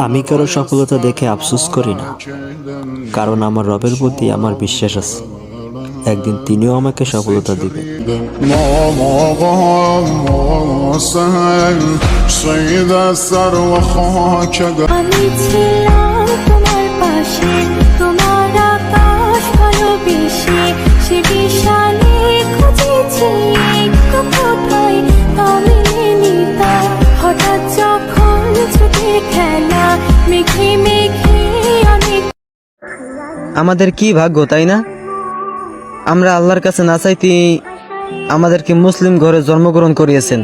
আমি কারো সফলতা দেখে আফসোস করি না, কারণ আমার রবের প্রতি আমার বিশ্বাস আছে একদিন তিনিও আমাকে সফলতা দিবেন। আমি ছিলাম তোমার পাশে, তোমার আকাশ ভালোবেসে, সে বিশালে খুঁজেছি একটু কোথায় আমি নিতা। হঠাৎ যখন ছুটে খেলা মেঘে মেঘে অনেক। আমাদের কি ভাগ্য, তাই না? আমরা আল্লাহর কাছে না চাইতে আমাদেরকে মুসলিম ঘরে জন্মগ্রহণ করিয়েছেন।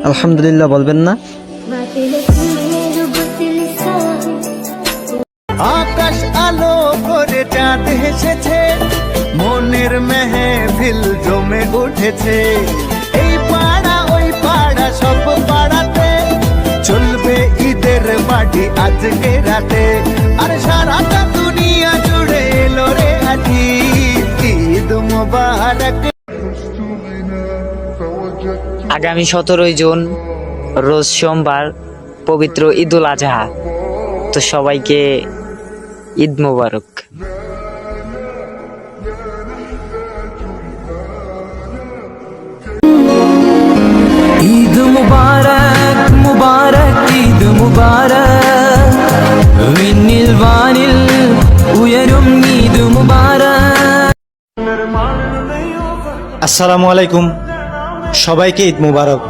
আলহামদুলিল্লাহ বলবেন না? আকাশ আলো করে চাঁদ হেসেছে, মনের মেহফিল জমে উঠেছে। এই পাড়া ওই পাড়া সব পাড়াতে চলবে ঈদের পার্টি আজকে রাতে। আর সারাটা দুনিয়া জুড়ে এলো রে আজি ঈদ মোবারক। আগামী 17 জুন রোজ সোমবার পবিত্র ঈদুল আজহা। তো সবাইকে ঈদ মোবারক। ঈদ মুবারক মুবারক ঈদ মুবারক, വിണ്ണിൽ വാനിൽ ഉയരും ঈদ মুবারক। আসসালামু আলাইকুম, সবাইকে ঈদ মুবারক।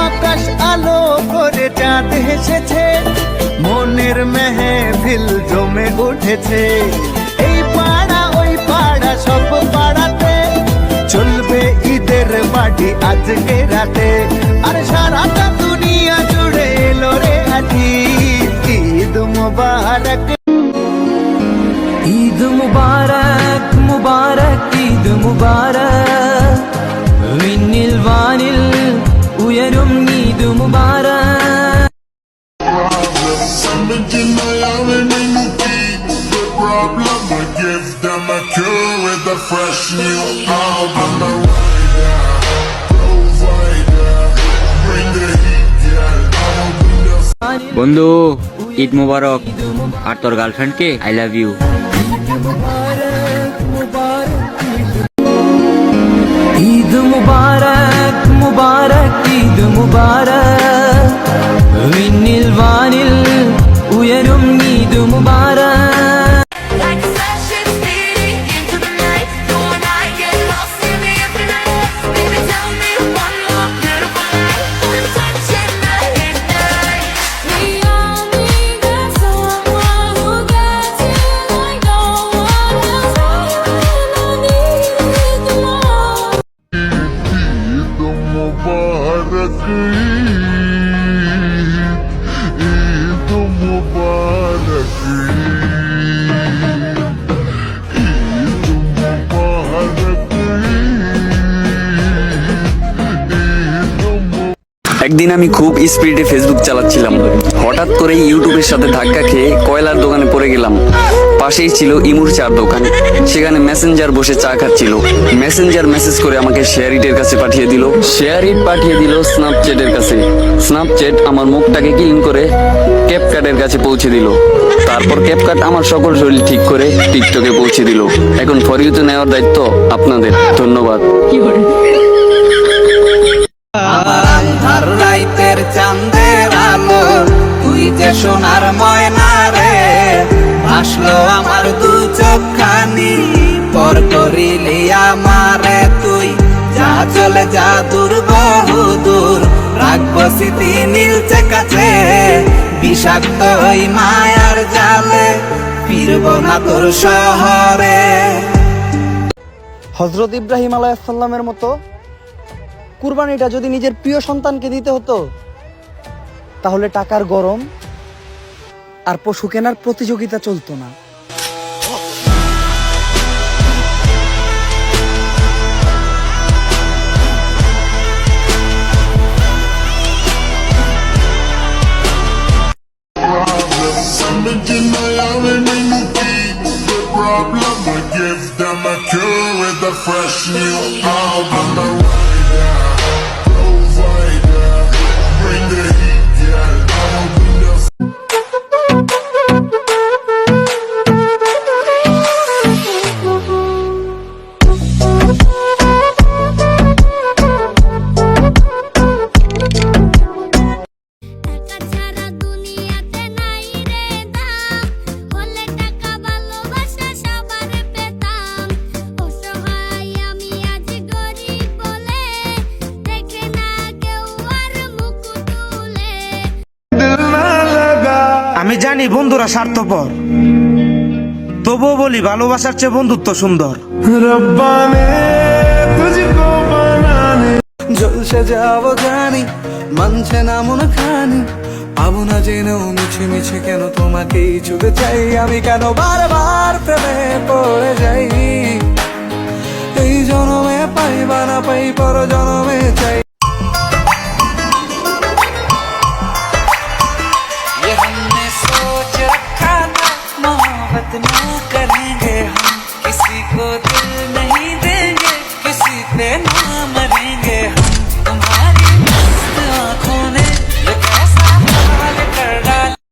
আকাশ আলো করে চাঁদ হেসেছে, মনের মেহফিল জমে উঠেছে। এই পাড়া ওই পাড়া সব পাড়াতে চলবে ঈদের পার্টি আজকে রাতে। আর সারাটা দুনিয়া জুড়ে এলো রে আজি ঈদ মোবারক। ঈদ মুবারক মুবারক ঈদ মুবারক, വിണ്ണിൽ വാനിൽ ഉയരും ঈদ মুবারক। বন্ধু ঈদ মুবারক, আর তোর গার্লফ্রেন্ডকে আই লাভ ইউ। ঈদ মুবারক মুবারক ঈদ মুবারক, വിണ്ണിൽ വാനിൽ ഉയരും ঈদ মুবারক। Like a flashing city into the night, no one I get lost in the afterlife. Baby, tell me one more beautiful lie. I'm touching night and night. We all need that someone who gets it like no one else. And I need it the most. একদিন আমি খুব স্পিডে Facebook চালাচ্ছিলাম, হঠাৎ করে ইউটিউবের সাথে ধাক্কা খেয়ে কয়লার দোকানে পড়ে গেলাম। পাশেই ছিল ইমুর চার দোকান, সেখানে মেসেঞ্জার বসে চা খাচ্ছিল। মেসেঞ্জার মেসেজ করে আমাকে শেয়ার ইটের কাছে পাঠিয়ে দিল, শেয়ার ইট পাঠিয়ে দিল স্ন্যাপচ্যাটের কাছে। স্ন্যাপচ্যাট আমার মুখটাকে ক্লিন করে ক্যাপকাটের কাছে পৌঁছে দিল। তারপর ক্যাপকাট আমার সকল শরীর ঠিক করে টিকটকে পৌঁছে দিল। এখন ফর ইউ তো নেওয়ার দায়িত্ব আপনাদের। ধন্যবাদ। আন্ধার রাইতের চাঁদের আলো, তুই যে সোনার ময়না রে, ভাসলো আমার দু চোখখানি, পর করিলি আমারে তুই। যা চলে যা দূর বহু দূর, রাখবো স্মৃতি নীলচে কাছে, বিষাক্ত ওই মায়ার জালে ফিরবো না তোর শহরে। হযরত ইব্রাহিম আলাইহিস সালামের মতো কুরবানিটা যদি নিজের প্রিয় সন্তানকে দিতে হতো, তাহলে টাকার গরম আর পশু কেনার প্রতিযোগিতা চলতো না। problem, I give them a cure with a fresh টাকা ছাড়া দুনিয়াতে নাই রে দাম, হলে টাকা ভালোবাসা সবার পেতাম। অসহায় আমি আজ গরিব বলে, দেখে না কেউ আর মুখ তুলে। আমি জানি বন্ধুরা স্বার্থপর, তবুও বলি ভালোবাসার চেয়ে বন্ধুত্ব সুন্দর। জলসে যাব জানি, মানছে না মন খানি, পাবো না জেনেও মিছে মিছে কেন তোমাকেই ছুতে চাই আমি, কেন বারবার প্রেমে পড়ে যাই। এই জনমে পাই বা না পাই, পর জনমে চাই। ये हमने सोच रखा था, मोहब्बत ना करेंगे हम, किसी को दिल नहीं